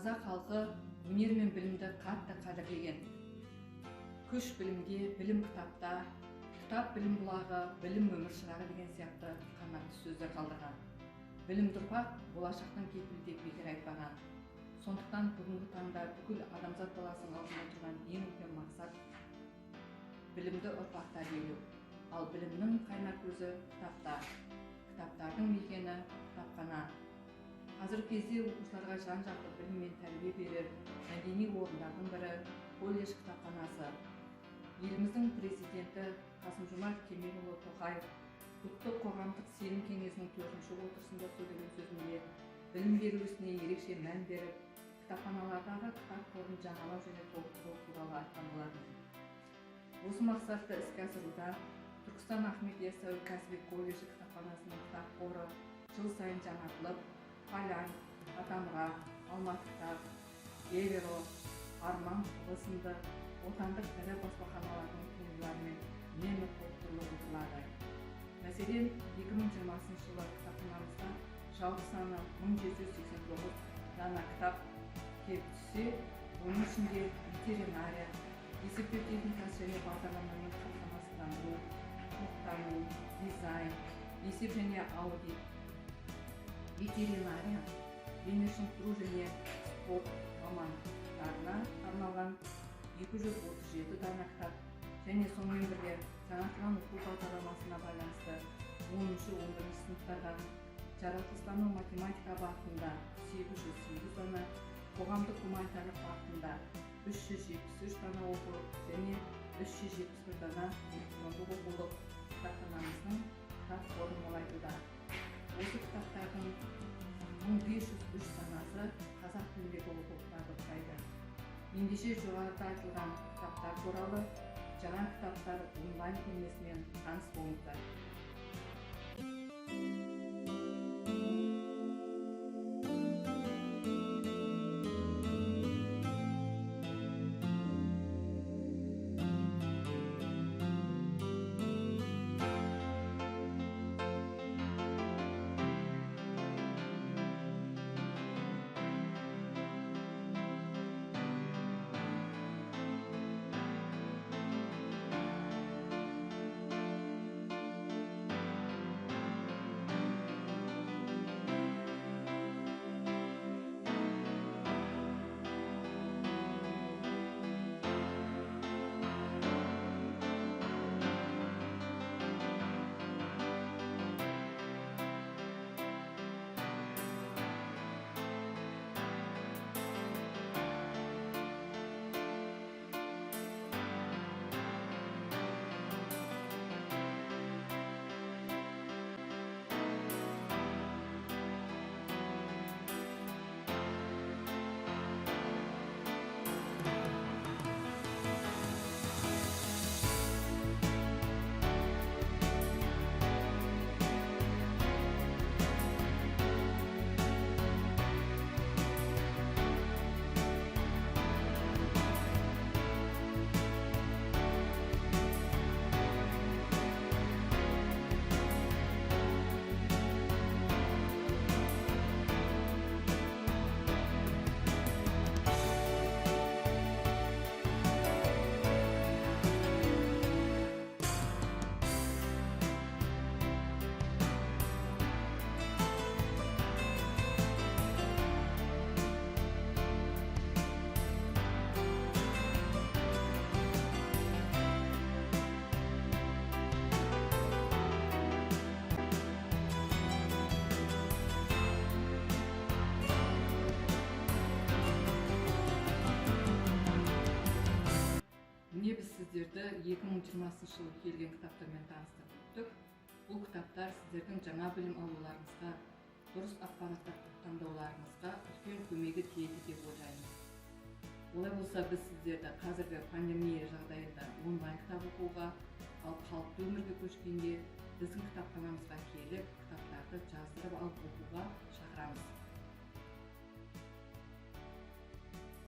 Қазақ халқы өнер мен білімді қатты қадірлеген. Күш білімге, білім кітапта, кітап білім бұлағы, білім өмір шырағы деген сияқты қанатты сөздер қалдырған. Білімді ұрпақ болашақтың кепілі деп бекер айтпаған. Сондықтан бүгінгі таңда бүкіл адамзат баласының алдында тұрған ең үлкен мақсат білімді ұрпақта беру. Ал білімнің қайнар көзі кітапта. Кітаптардың мекені кітапхана. Қазіргі кезде оқушыларға жан-жақты білім мен тәрбие берер мәдени орындардың бірі колледж кітапханасы. Еліміздің президенті Қасым-Жомарт Кемелұлы Тоқаев ұлттық қоғамдық сенім кеңесінің 4-ші отырысында сөйлеген сөзінде білім беру ісіне ерекше мән беріп, кітапханалардағы кітап қорын жаңалау және толықтыру туралы айтқан болатын. Осы мақсатты іске асыруда Түркістан Ахмет Яссауи кәсіби колледжі кітапханасының кітап қоры жыл сайын жаңартылып, Полян, Атамұра, Алматы кітап, Эверо, Арман сынды отандық ірі баспаханалардың туындыларымен үнемі толықтырылып отырылады. Мәселен, 2020 жылы кітапханамызда жалпы саны 1789 дана кітап келіп түссе, оның ішінде ветеринария, есептеу техникасы және бағдарламамен қамтамасыздандыру, құқықтану, дизайн, есеп және аудит, ветеринария, дене шынықтыру және спорт мамандықтарына арналған 237 дана кітап және сонымен бірге жаңартылған оқу бағдарламасына байланысты 10-11 сыныптарға жаратылыстану математика бағытында 808 дана, қоғамдық гуманитарлық бағытында 373 дана оқу және 371 дана электрондық оқулық кітапханамыздың кітап қорын молайтуда. Осы кітаптардың 1503 данасы қазақ тіліндегі оқулықтарды құрайды. Ендеше жоғарыда айтылған кітаптар туралы жаңа кітаптар онлайн көрмесімен таныс болыңыздар. Біз сіздерді 2020 жылы келген кітаптармен таныстырдық. Бұл кітаптар сіздердің жаңа білім алуларыңызға, дұрыс ақпараттар таңдауларыңызға үлкен көмегі тиеді деп ойлаймыз. Олай болса, біз сіздерді қазіргі пандемия жағдайында онлайн кітап оқуға, ал қалыпты өмірге көшкенде біздің кітапханамызға келіп, кітаптарды жаздырып алып оқуға шақырамыз.